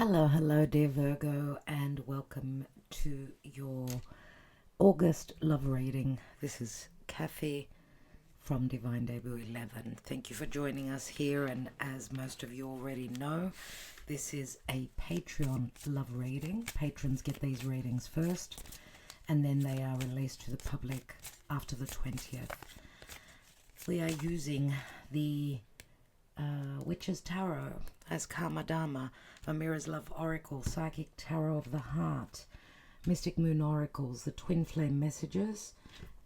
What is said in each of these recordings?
Hello, dear Virgo, and welcome to your August love reading. This is Kathy from Divine Debut 11. Thank you for joining us here, and as most of you already know, this is a Patreon love reading. Patrons get these readings first, and then they are released to the public after the 20th. We are using the Witch's Tarot as Karma Dharma, a Mirror's Love Oracle, Psychic Tarot of the Heart, Mystic Moon Oracles, the Twin Flame Messages,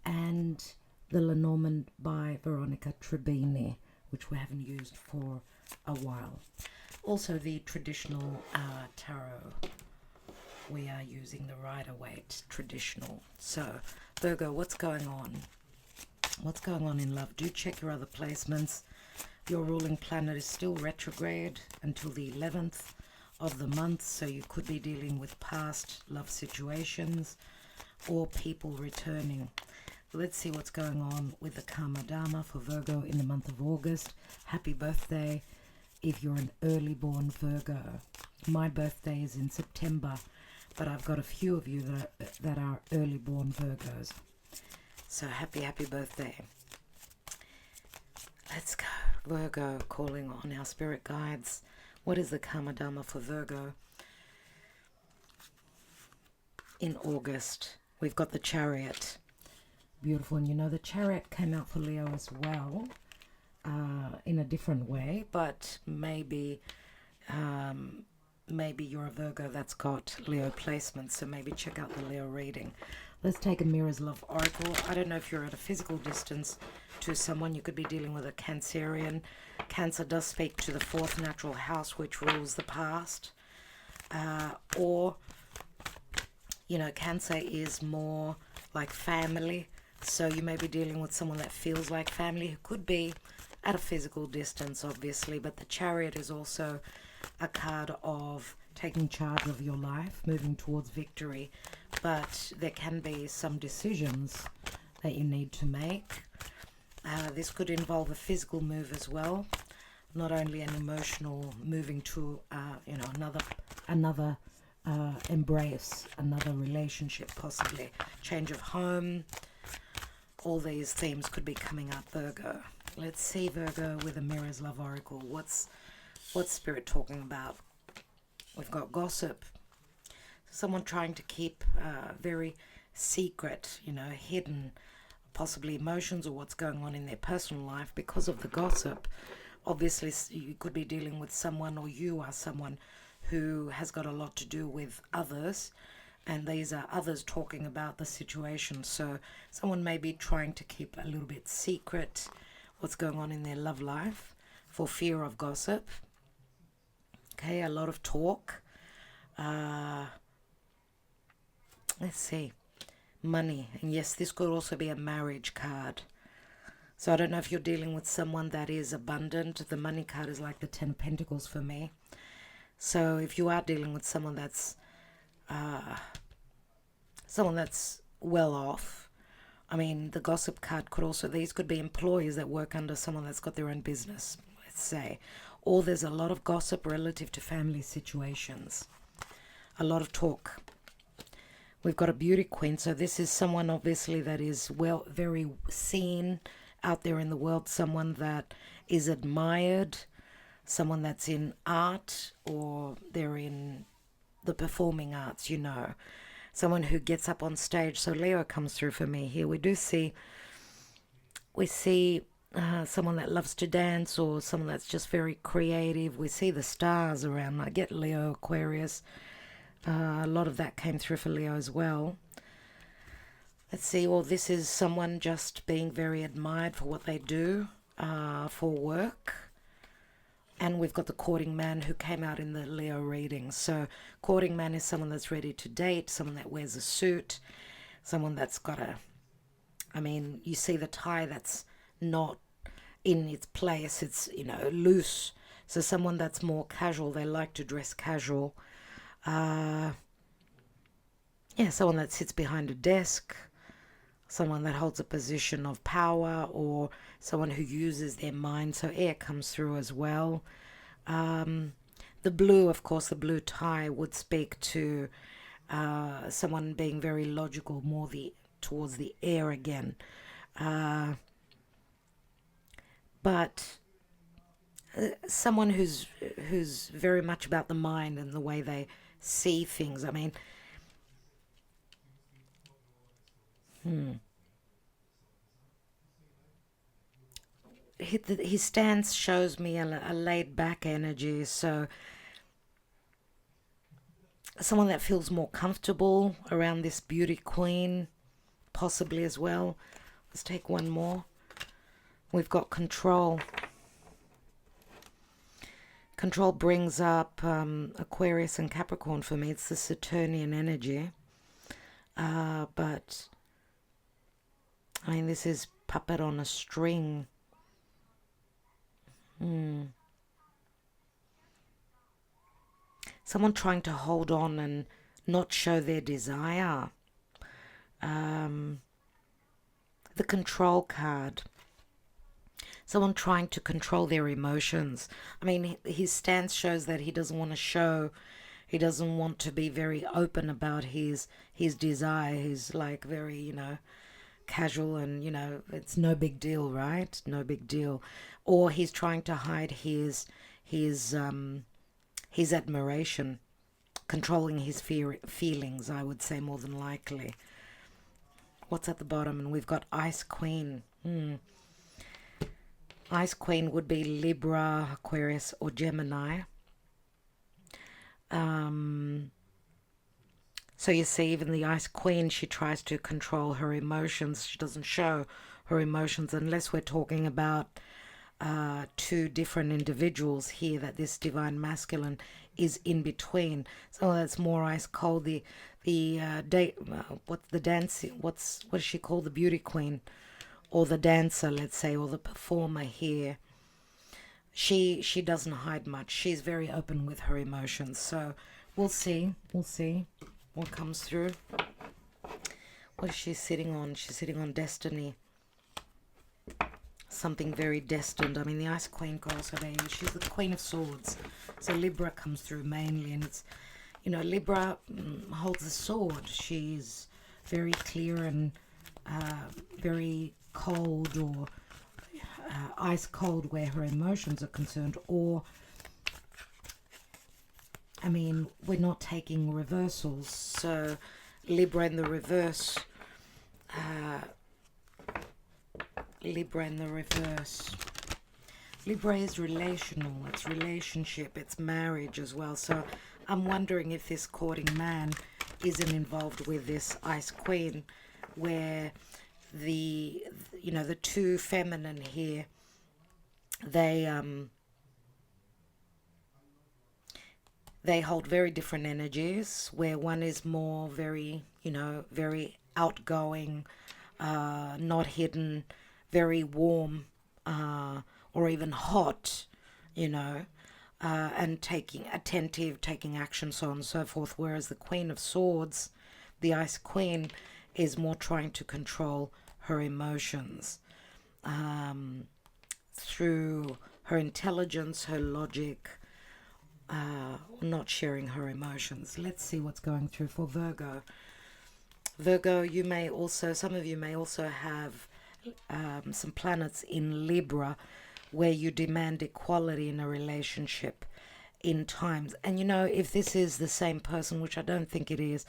and the Lenormand by Veronica Tribini, which we haven't used for a while. Also the traditional tarot. We are using the Rider-Waite traditional. So, Virgo, what's going on? What's going on in love? Do check your other placements. Your ruling planet is still retrograde until the 11th of the month, so you could be dealing with past love situations or people returning. Let's see what's going on with the Karma Dharma for Virgo in the month of August. Happy birthday if you're an early born Virgo. My birthday is in September, but I've got a few of you that are early born Virgos. So happy birthday. Let's go. Virgo, calling on our spirit guides. What is the Karma Dharma for Virgo in August? We've got the Chariot. Beautiful. And you know, the Chariot came out for Leo as well, in a different way, but maybe you're a Virgo that's got Leo placement, so maybe check out the Leo reading. Let's take a Mirror's Love Oracle. I don't know if you're at a physical distance to someone. You could be dealing with a Cancerian. Cancer does speak to the fourth natural house, which rules the past. Or, you know, Cancer is more like family. So you may be dealing with someone that feels like family, who could be at a physical distance, obviously. But the Chariot is also a card of taking charge of your life, moving towards victory. But there can be some decisions that you need to make. This could involve a physical move as well, not only an emotional moving to another embrace, another relationship, possibly change of home. All these themes could be coming up, Virgo. Let's see, Virgo, with a Mirror's Love Oracle. What's Spirit talking about? We've got gossip. Someone trying to keep very secret, hidden, possibly emotions or what's going on in their personal life because of the gossip. Obviously, you could be dealing with someone, or you are someone who has got a lot to do with others, and these are others talking about the situation. So someone may be trying to keep a little bit secret what's going on in their love life for fear of gossip. Okay, a lot of talk. Let's see. Money. And yes, this could also be a marriage card. So I don't know if you're dealing with someone that is abundant. The money card is like the 10 of Pentacles for me. So if you are dealing with someone that's well off, I mean, the gossip card could also, these could be employees that work under someone that's got their own business, let's say. Or there's a lot of gossip relative to family situations. A lot of talk. We've got a beauty queen. So this is someone obviously that is very seen out there in the world. Someone that is admired. Someone that's in art, or they're in the performing arts, Someone who gets up on stage. So Leo comes through for me here. We see someone that loves to dance, or someone that's just very creative. We see the stars around. I get Leo, Aquarius. A lot of that came through for Leo as well. Let's see. Well, this is someone just being very admired for what they do for work. And we've got the courting man who came out in the Leo reading. So courting man is someone that's ready to date, someone that wears a suit, someone that's got you see the tie that's not in its place. It's, loose. So someone that's more casual. They like to dress casual. Someone that sits behind a desk, someone that holds a position of power, or someone who uses their mind. So air comes through as well. The blue, of course, the blue tie would speak to someone being very logical, more towards the air again. Uh, but someone who's very much about the mind and the way they see things. I mean, his stance shows me a laid back energy. So someone that feels more comfortable around this beauty queen, possibly as well. Let's take one more. We've got control. Control brings up Aquarius and Capricorn for me. It's the Saturnian energy. But, I mean, this is puppet on a string. Someone trying to hold on and not show their desire. The control card. Someone trying to control their emotions. I mean, his stance shows that he doesn't want to show, he doesn't want to be very open about his desire. He's like very, casual and, it's no big deal, right? No big deal. Or he's trying to hide his admiration, controlling his feelings, I would say, more than likely. What's at the bottom? And we've got Ice Queen. Ice Queen would be Libra, Aquarius, or Gemini. So you see, even the Ice Queen, she tries to control her emotions. She doesn't show her emotions unless we're talking about two different individuals here that this divine masculine is in between. So that's more ice cold. What's the dancing? What is she called? The beauty queen, or the dancer, let's say, or the performer here. She doesn't hide much. She's very open with her emotions. So we'll see what comes through. What is she sitting on? She's sitting on destiny. Something very destined. I mean, the Ice Queen could also be, she's the Queen of Swords. So Libra comes through mainly, and it's, Libra holds the sword. She's very clear and very cold, or ice cold where her emotions are concerned. Or, I mean, we're not taking reversals. So Libra in the reverse. Libra in the reverse. Libra is relational. It's relationship. It's marriage as well. So I'm wondering if this courting man isn't involved with this Ice Queen, where the two feminine here, they hold very different energies, where one is more very outgoing, not hidden, very warm, or even hot, and attentive, taking action, so on and so forth. Whereas the Queen of Swords, the Ice Queen, is more trying to control her emotions through her intelligence, her logic, not sharing her emotions. Let's see what's going through for Virgo. Virgo, some of you may also have some planets in Libra, where you demand equality in a relationship in times. And if this is the same person, which I don't think it is,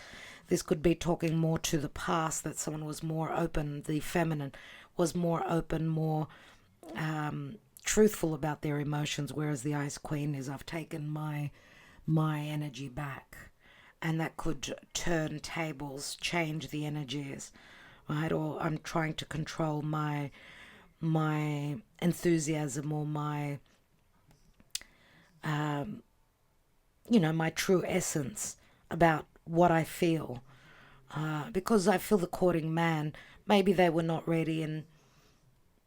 this could be talking more to the past, that someone was more open, the feminine was more open, more truthful about their emotions, whereas the Ice Queen is, I've taken my energy back. And that could turn tables, change the energies, right? Or I'm trying to control my enthusiasm, or my my true essence about what I feel, because I feel the courting man, maybe they were not ready, and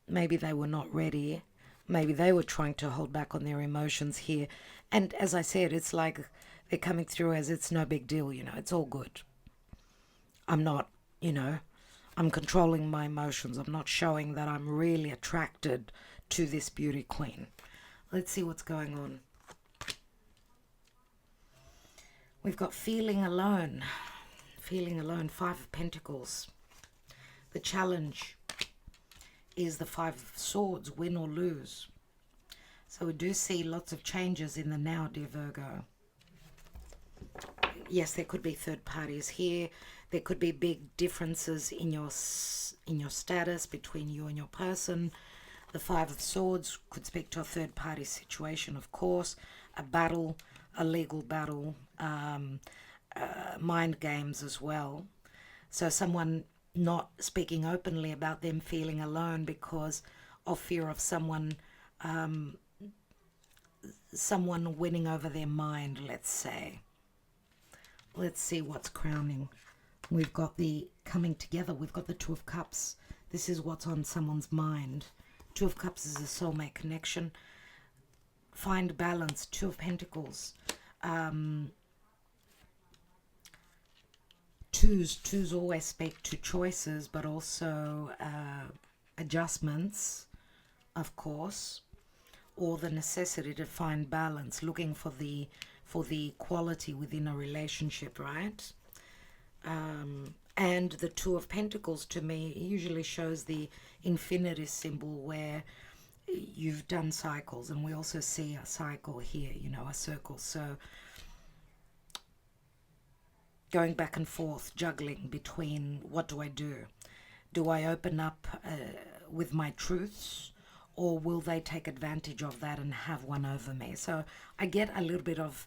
maybe they were not ready, maybe they were trying to hold back on their emotions here. And as I said, it's like they're coming through as it's no big deal, it's all good. I'm not, I'm controlling my emotions. I'm not showing that I'm really attracted to this beauty queen. Let's see what's going on. We've got feeling alone. Feeling alone. Five of Pentacles. The challenge is the Five of Swords, win or lose. So we do see lots of changes in the now, dear Virgo. Yes, there could be third parties here. There could be big differences in your status between you and your person. The Five of Swords could speak to a third party situation, of course. A battle, a legal battle, mind games as well. So someone not speaking openly about them feeling alone because of fear of someone winning over their mind, let's say. Let's see what's crowning. We've got the coming together. We've got the Two of Cups. This is what's on someone's mind. Two of Cups is a soulmate connection. Find balance. Two of Pentacles. Twos always speak to choices, but also adjustments, of course, or the necessity to find balance, looking for the quality within a relationship, right? And the Two of Pentacles to me usually shows the infinity symbol where you've done cycles, and we also see a cycle here, you know, a circle. So going back and forth, juggling between what do I do? Do I open up with my truths, or will they take advantage of that and have one over me? So I get a little bit of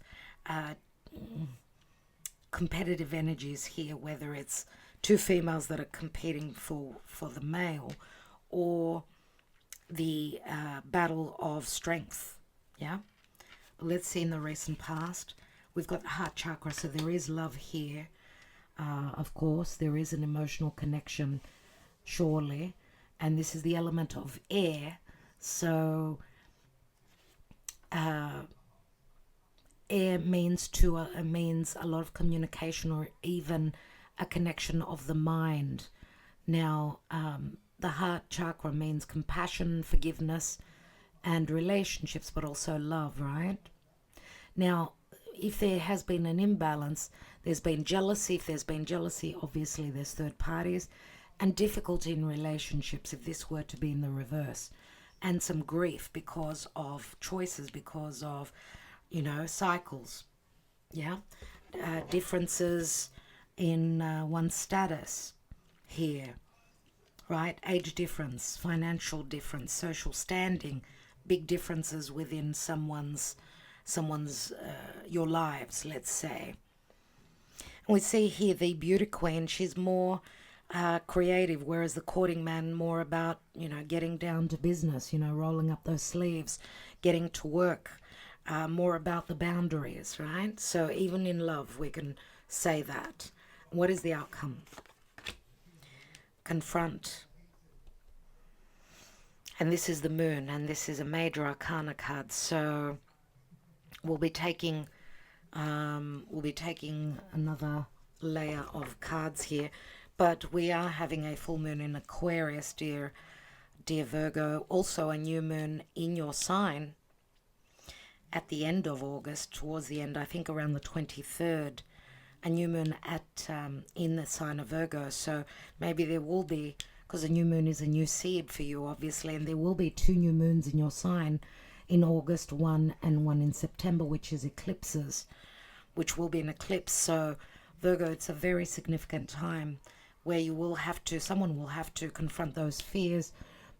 competitive energies here, whether it's two females that are competing for the male, or the battle of strength. Yeah. Let's see in the recent past. We've got the heart chakra, so there is love here. Of course, there is an emotional connection, surely. And this is the element of air. So air means means a lot of communication, or even a connection of the mind. Now, the heart chakra means compassion, forgiveness, and relationships, but also love, right? Now, if there has been an imbalance, there's been jealousy. If there's been jealousy, obviously there's third parties, and difficulty in relationships if this were to be in the reverse, and some grief because of choices, because of, you know, cycles. Yeah. Differences in one's status here, right? Age difference, financial difference, social standing, big differences within someone's your lives, let's say. And we see here the beauty queen, she's more creative, whereas the courting man more about, you know, getting down to business, you know, rolling up those sleeves, getting to work, more about the boundaries, right? So even in love we can say that. What is the outcome? Confront. And this is the moon, and this is a major arcana card. So we'll be taking another layer of cards here, but we are having a full moon in Aquarius, dear Virgo. Also a new moon in your sign at the end of August, towards the end, I think around the 23rd, a new moon in the sign of Virgo. So maybe there will be, because a new moon is a new seed for you, obviously, and there will be two new moons in your sign in August, one and one in September, which is eclipses, which will be an eclipse. So Virgo, it's a very significant time where you will have to, someone will have to confront those fears,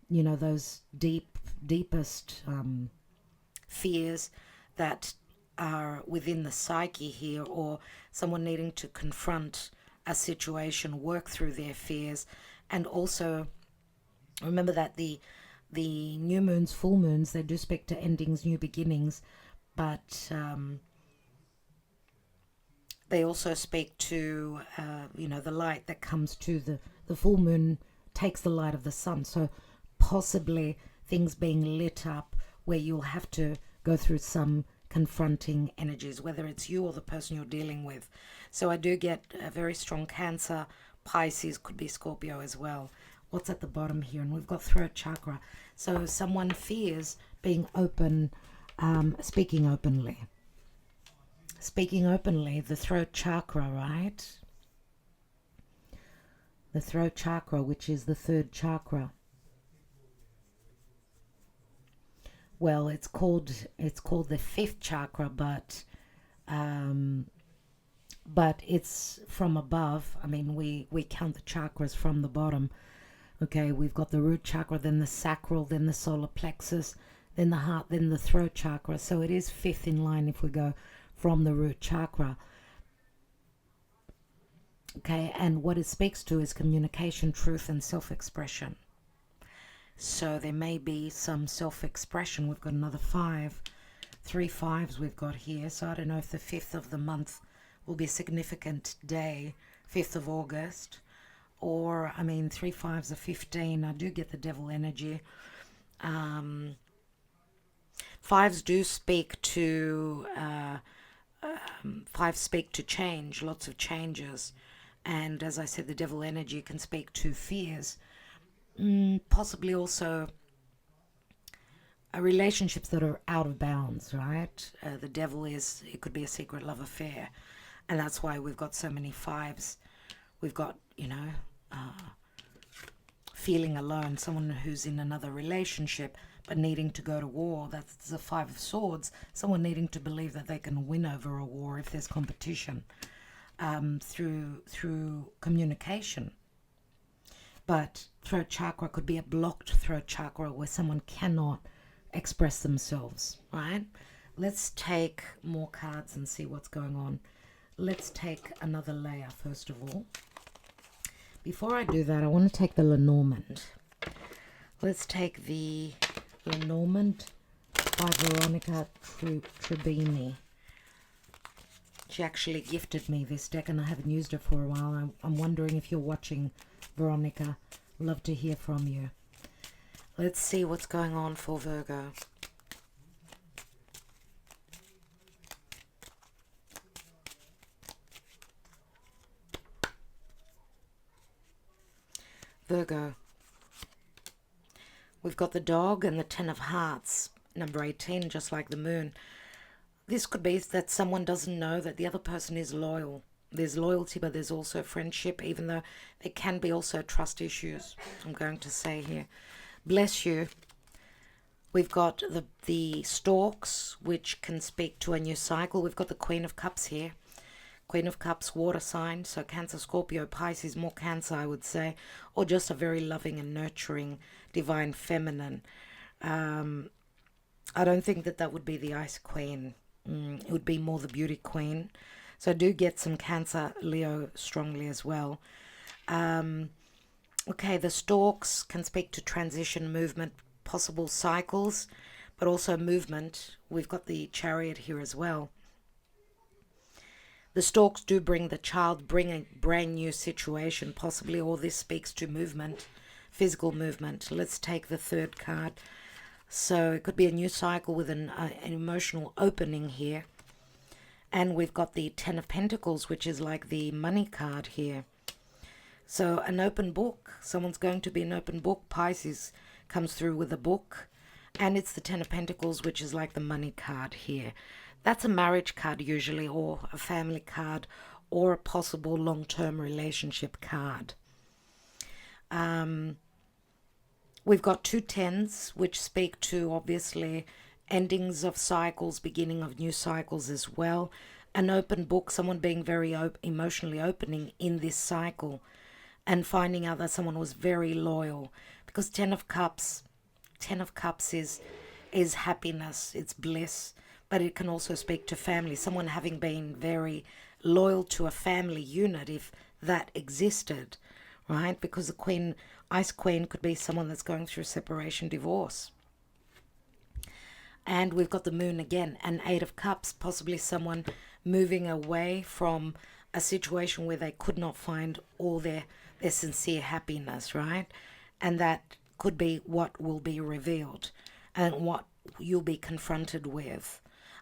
you know, those deepest fears that are within the psyche here, or someone needing to confront a situation, work through their fears. And also remember that the new moons, full moons, they do speak to endings, new beginnings, but they also speak to, you know, the light that comes to the full moon takes the light of the sun. So possibly things being lit up where you'll have to go through some confronting energies, whether it's you or the person you're dealing with. So I do get a very strong Cancer, Pisces, could be Scorpio as well. What's at the bottom here? And we've got throat chakra. So someone fears being open, speaking openly. Speaking openly, the throat chakra, right? The throat chakra, which is the third chakra. Well, it's called the fifth chakra, but it's from above. I mean, we count the chakras from the bottom. Okay, we've got the root chakra, then the sacral, then the solar plexus, then the heart, then the throat chakra. So it is fifth in line if we go from the root chakra. Okay, and what it speaks to is communication, truth, and self-expression. So there may be some self-expression. We've got another 5. 3 5s we've got here. So I don't know if the 5th of the month will be a significant day, 5th of August. Or, I mean, 3 5s are 15. I do get the devil energy. 5s do speak to... 5s speak to change, lots of changes. And as I said, the devil energy can speak to fears. Possibly also relationships that are out of bounds, right? The devil it could be a secret love affair. And that's why we've got so many 5s. We've got, feeling alone, someone who's in another relationship but needing to go to war. That's the 5 of Swords. Someone needing to believe that they can win over a war if there's competition through communication. But throat chakra could be a blocked throat chakra where someone cannot express themselves, right? Let's take more cards and see what's going on. Let's take another layer first of all. Before I do that, I want to take the Lenormand. Let's take the Lenormand by Veronica Tribini. She actually gifted me this deck and I haven't used it for a while. I'm wondering if you're watching, Veronica. Love to hear from you. Let's see what's going on for Virgo. Virgo. We've got the dog and the 10 of hearts, number 18, just like the moon. This could be that someone doesn't know that the other person is loyal. There's loyalty, but there's also friendship, even though there can be also trust issues, I'm going to say here. Bless you. We've got the Storks, which can speak to a new cycle. We've got the Queen of Cups here. Queen of Cups, water sign, so Cancer, Scorpio, Pisces, more Cancer, I would say, or just a very loving and nurturing, divine feminine. I don't think that would be the Ice Queen. It would be more the Beauty Queen. So I do get some Cancer, Leo strongly as well. Okay, the Storks can speak to transition, movement, possible cycles, but also movement. We've got the Chariot here as well. The Storks do bring the child, bring a brand new situation, possibly, or this speaks to movement, physical movement. Let's take the third card. So it could be a new cycle with an emotional opening here. And we've got the 10 of Pentacles, which is like the money card here. So an open book. Someone's going to be an open book. Pisces comes through with a book. And it's the 10 of Pentacles, which is like the money card here. That's a marriage card usually, or a family card, or a possible long-term relationship card. We've got 2 10s, which speak to, obviously, endings of cycles, beginning of new cycles as well. An open book, someone being very emotionally opening in this cycle and finding out that someone was very loyal. Because 10 of Cups is happiness, it's bliss, but it can also speak to family. Someone having been very loyal to a family unit, if that existed, right? Because the Queen, Ice Queen, could be someone that's going through separation, divorce. And we've got the Moon again, an 8 of Cups, possibly someone moving away from a situation where they could not find all their sincere happiness, right? And that could be what will be revealed and what you'll be confronted with.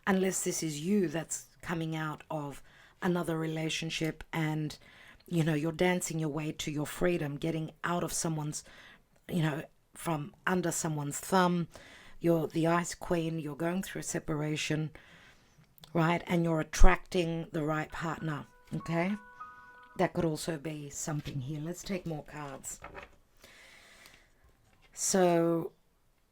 Unless this is you that's coming out of another relationship and, you're dancing your way to your freedom, getting out of someone's, from under someone's thumb. You're the Ice Queen, you're going through a separation. right? And you're attracting the right partner, okay? That could also be something here. Let's take more cards. So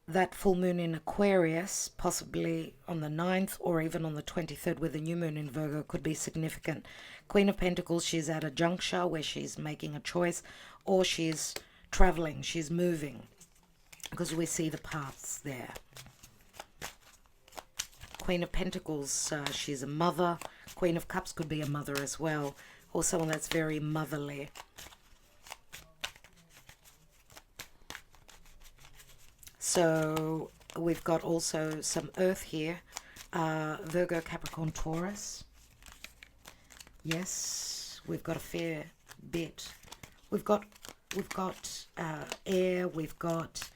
that full moon in Aquarius, possibly on the 9th or even on the 23rd with the new moon in Virgo, could be significant. Queen of Pentacles, she's at a juncture where she's making a choice, or she's traveling, she's moving, because we see the paths there. Queen of Pentacles, she's a mother. Queen of Cups could be a mother as well, or someone that's very motherly. So we've got also some earth here. Virgo, Capricorn, Taurus. Yes, we've got a fair bit. We've got air, we've got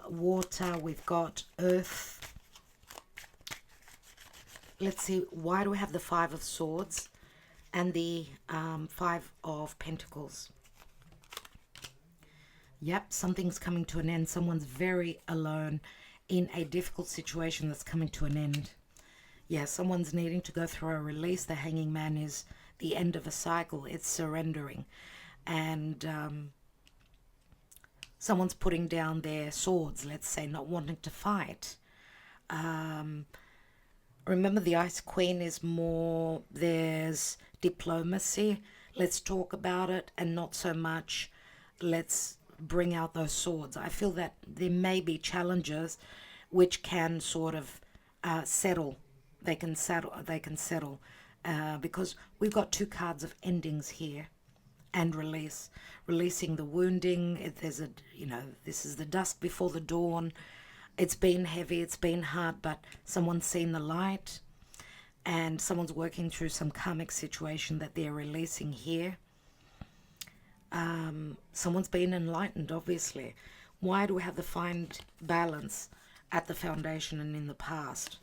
water, we've got earth. Let's see, why do we have the Five of Swords and the Five of Pentacles? Yep, something's coming to an end. Someone's very alone in a difficult situation that's coming to an end. Yeah, someone's needing to go through a release. The Hanging Man is the end of a cycle. It's surrendering. And someone's putting down their swords, let's say, not wanting to fight. Remember, the Ice Queen is more, there's diplomacy. Let's talk about it, and not so much let's bring out those swords. I feel that there may be challenges which can sort of settle. They can settle because we've got two cards of endings here and releasing the wounding. There's a, this is the dusk before the dawn. It's been heavy, it's been hard, but someone's seen the light, and someone's working through some karmic situation that they're releasing here. Someone's been enlightened, obviously. Why do we have the find balance at the foundation and in the past?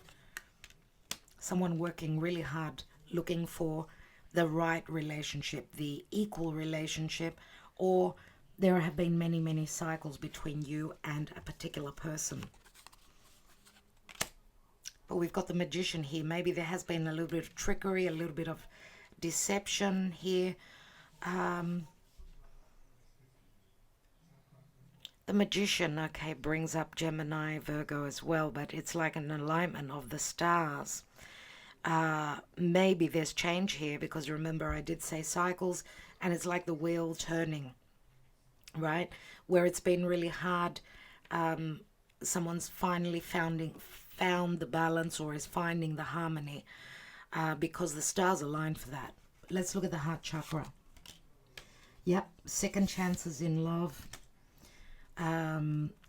Someone working really hard, looking for the right relationship, the equal relationship, or there have been many, many cycles between you and a particular person. But we've got the Magician here. Maybe there has been a little bit of trickery, a little bit of deception here. The Magician, okay, brings up Gemini, Virgo as well, but it's like an alignment of the stars. Maybe there's change here, because remember I did say cycles, and it's like the wheel turning, right? Where it's been really hard, someone's finally found the balance, or is finding the harmony, because the stars align for that. Let's look at the heart chakra. Yep, second chances in love.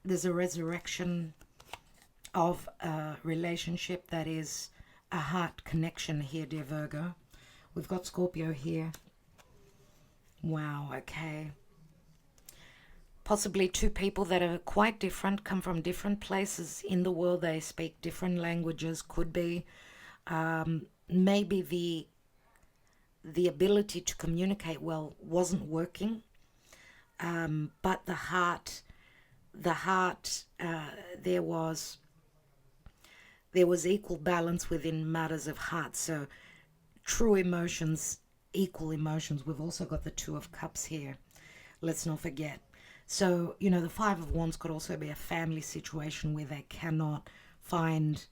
There's a resurrection of a relationship that is a heart connection here, dear Virgo. We've got Scorpio here. Wow, okay. Possibly two people that are quite different, come from different places in the world. They speak different languages. Could be maybe the ability to communicate well wasn't working, but the heart, there was equal balance within matters of heart. So true emotions, equal emotions. We've also got the Two of Cups here. Let's not forget. So, the Five of Wands could also be a family situation where they cannot find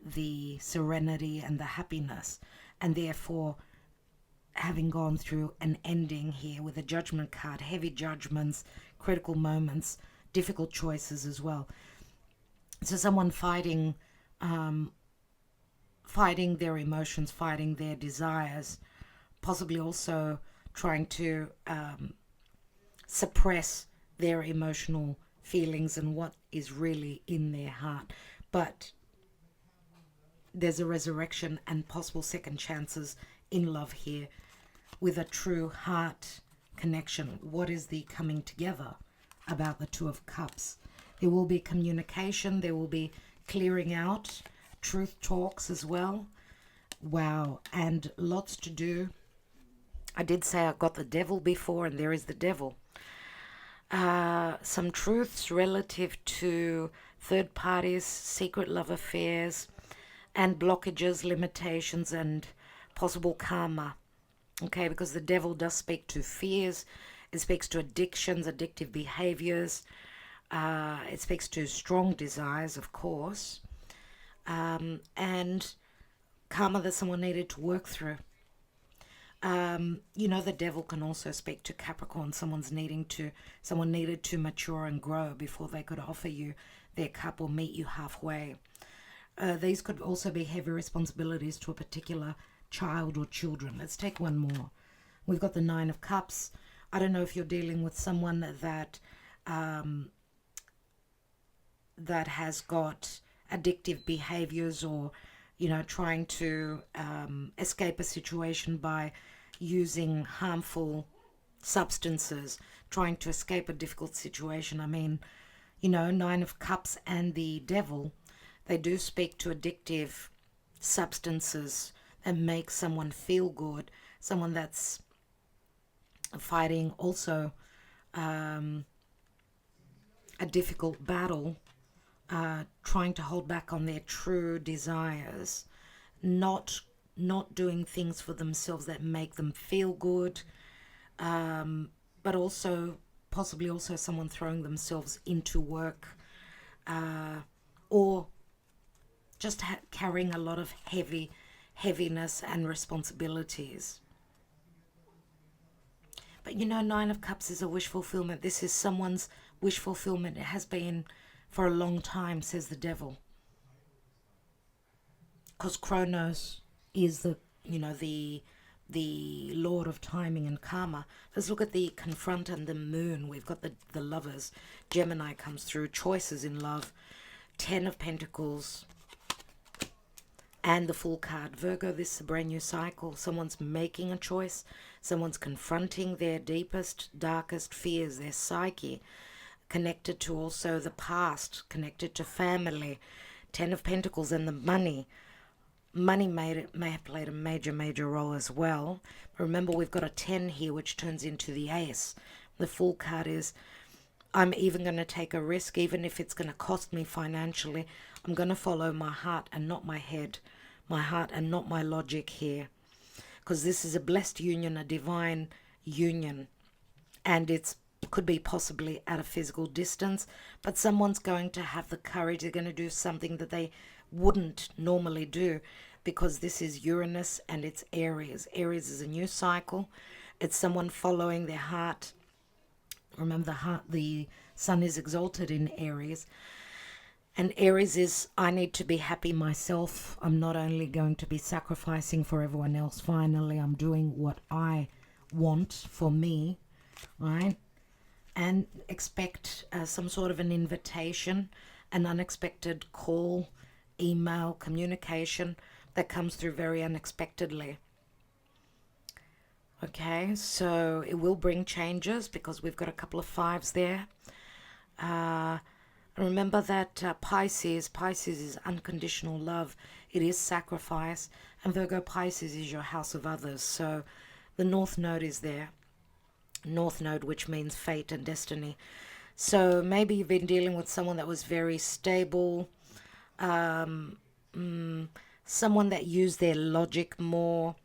the serenity and the happiness, and therefore having gone through an ending here with a Judgment card, heavy judgments, critical moments, difficult choices as well. So someone fighting their emotions, fighting their desires, possibly also trying to suppress their emotional feelings and what is really in their heart. But there's a resurrection and possible second chances in love here with a true heart connection. What is the coming together about the Two of Cups? There will be communication. There will be clearing out, truth talks as well. Wow, and lots to do. I did say I got the devil before, and there is the devil. Some truths relative to third parties, secret love affairs, and blockages, limitations, and possible karma. Okay, because the devil does speak to fears, it speaks to addictions, addictive behaviors, it speaks to strong desires, of course, and karma that someone needed to work through. The devil can also speak to Capricorn. Someone needed to mature and grow before they could offer you their cup or meet you halfway. These could also be heavy responsibilities to a particular child or children. Let's take one more. We've got the Nine of Cups. I don't know if you're dealing with someone that has got addictive behaviors, or trying to escape a situation by using harmful substances, trying to escape a difficult situation. I mean, Nine of Cups and the devil, they do speak to addictive substances that make someone feel good, someone that's fighting also a difficult battle, trying to hold back on their true desires, not doing things for themselves that make them feel good, but also possibly also someone throwing themselves into work, or just carrying a lot of heaviness and responsibilities. But Nine of Cups is a wish fulfillment. This is someone's wish fulfillment. It has been for a long time, says the devil. Because Kronos is the lord of timing and karma. Let's look at the confront and the moon. We've got the lovers. Gemini comes through. Choices in love. 10 of Pentacles. And the Fool card. Virgo, this is a brand new cycle. Someone's making a choice. Someone's confronting their deepest, darkest fears, their psyche, connected to also the past, connected to family. 10 of Pentacles and the money. Money may have played a major role as well. But remember, we've got a 10 here, which turns into the Ace. The Fool card is, I'm even going to take a risk, even if it's going to cost me financially. I'm going to follow my heart and not my head. My heart and not my logic here. Because this is a blessed union, a divine union. And it could be possibly at a physical distance. But someone's going to have the courage. They're going to do something that they wouldn't normally do. Because this is Uranus and it's Aries. Aries is a new cycle. It's someone following their heart. Remember, the sun is exalted in Aries. And Aries is, I need to be happy myself. I'm not only going to be sacrificing for everyone else. Finally, I'm doing what I want for me, right? And expect some sort of an invitation, an unexpected call, email, communication that comes through very unexpectedly. Okay, so it will bring changes because we've got a couple of 5s there. Remember that Pisces is unconditional love. It is sacrifice. And Virgo, Pisces is your house of others. So the North Node is there. North Node, which means fate and destiny. So maybe you've been dealing with someone that was very stable. Someone that used their logic more.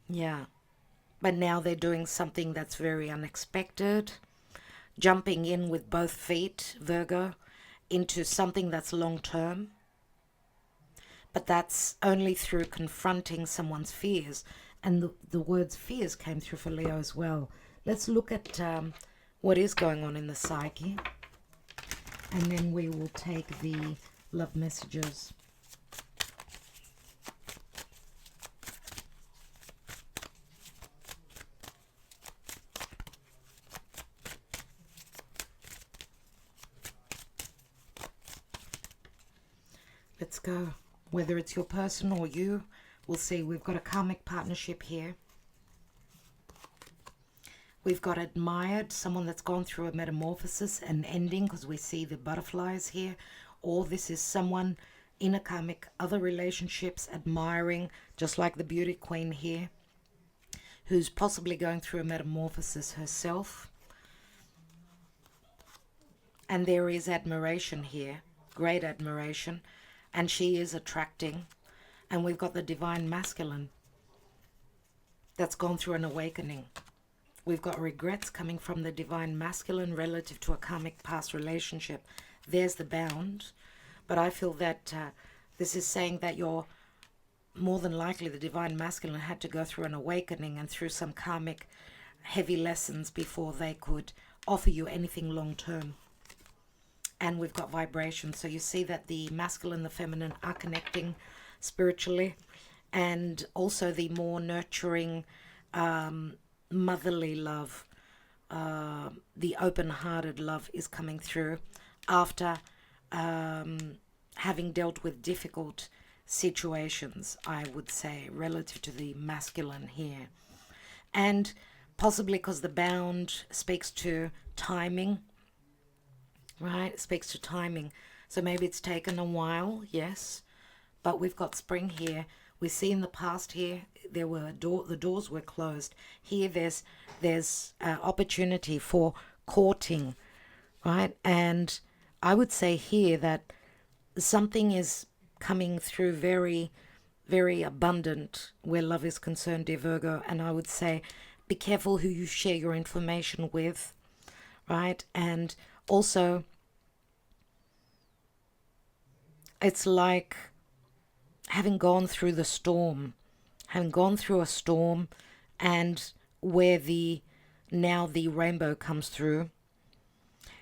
Yeah. But now they're doing something that's very unexpected. Jumping in with both feet, Virgo, into something that's long term. But that's only through confronting someone's fears. And the words fears came through for Leo as well. Let's look at what is going on in the psyche. And then we will take the love messages. Let's go. Whether it's your person or you, we'll see. We've got a karmic partnership here. We've got admired, someone that's gone through a metamorphosis and ending, because we see the butterflies here. Or this is someone in a karmic, other relationships, admiring, just like the beauty queen here, who's possibly going through a metamorphosis herself. And there is admiration here, great admiration, and she is attracting. And we've got the divine masculine that's gone through an awakening. We've got regrets coming from the divine masculine relative to a karmic past relationship. There's the bound. But I feel that this is saying that you're more than likely the divine masculine had to go through an awakening and through some karmic heavy lessons before they could offer you anything long term. And we've got vibration. So you see that the masculine, the feminine are connecting spiritually, and also the more nurturing, motherly love, the open-hearted love is coming through after having dealt with difficult situations, I would say, relative to the masculine here. And possibly because the bound speaks to timing, right? It speaks to timing. So maybe it's taken a while, yes, but we've got spring here. We see in the past here, there were the doors were closed. Here there's opportunity for courting, right? And I would say here that something is coming through very, very abundant where love is concerned, dear Virgo. And I would say be careful who you share your information with, right? And also, it's like having gone through the storm, having gone through a storm, and where now the rainbow comes through.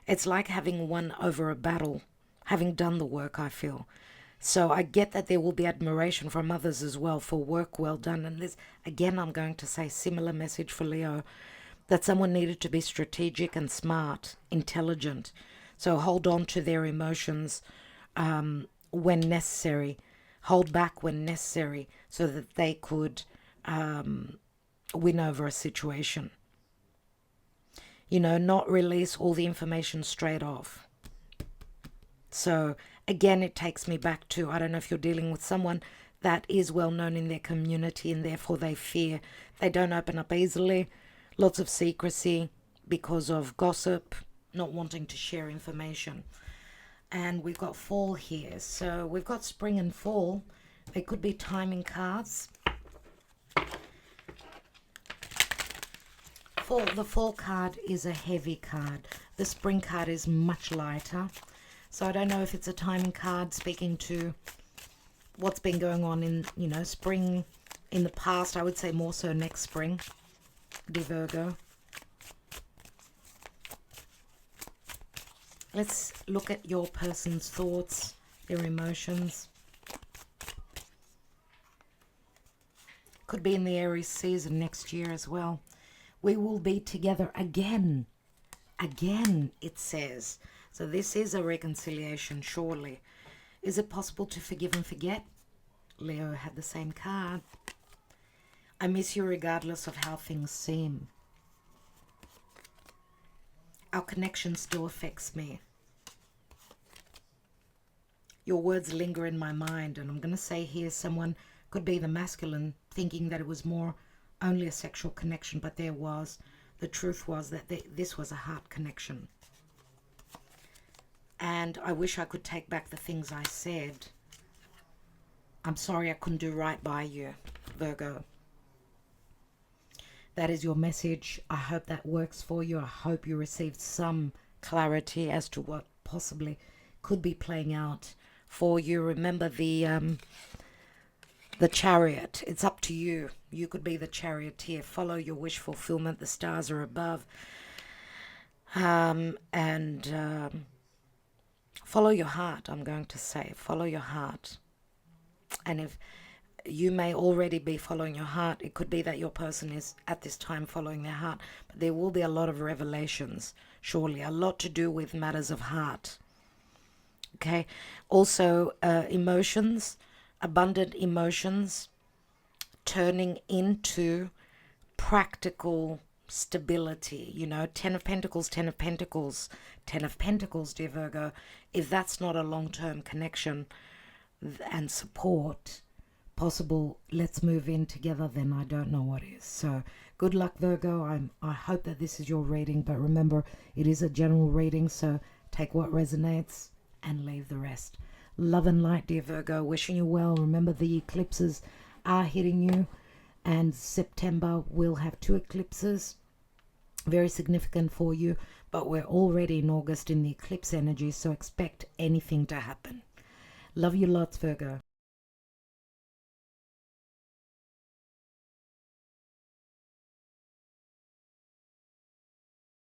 It's like having won over a battle, having done the work, I feel. So I get that there will be admiration from others as well for work well done. And this, again, I'm going to say similar message for Leo, that someone needed to be strategic and smart, intelligent. So hold on to their emotions when necessary, hold back when necessary, so that they could win over a situation. You know, not release all the information straight off. So again, it takes me back to, I don't know if you're dealing with someone that is well known in their community and therefore they fear. They don't open up easily. Lots of secrecy because of gossip, not wanting to share information. And we've got fall here. So we've got spring and fall. They could be timing cards. The fall card is a heavy card. The spring card is much lighter. So I don't know if it's a timing card speaking to what's been going on in, spring in the past. I would say more so next spring, dear Virgo. Let's look at your person's thoughts, their emotions. Could be in the Aries season next year as well. We will be together again. Again, it says. So this is a reconciliation, surely. Is it possible to forgive and forget? Leo had the same card. I miss you regardless of how things seem. Our connection still affects me. Your words linger in my mind, and I'm going to say here someone could be the masculine thinking that it was more only a sexual connection, but the truth was that this was a heart connection. And I wish I could take back the things I said. I'm sorry I couldn't do right by you, Virgo. That is your message. I hope that works for you. I hope you received some clarity as to what possibly could be playing out for you. Remember the chariot. It's up to you. You could be the charioteer. Follow your wish fulfillment. The stars are above. Follow your heart, I'm going to say. Follow your heart. And if you may already be following your heart, it could be that your person is at this time following their heart. But there will be a lot of revelations, surely. A lot to do with matters of heart. Okay. Also, emotions, abundant emotions, turning into practical stability. 10 of Pentacles, 10 of Pentacles, 10 of Pentacles, dear Virgo. If that's not a long-term connection and support possible, let's move in together, then I don't know what is. So good luck, Virgo. I hope that this is your reading, but remember, it is a general reading, so Take what resonates and leave the rest. Love and light, dear Virgo. Wishing you well. Remember, the eclipses are hitting you, and September will have 2 eclipses. Very significant for you, but we're already in August in the eclipse energy, so expect anything to happen. Love you lots, Virgo.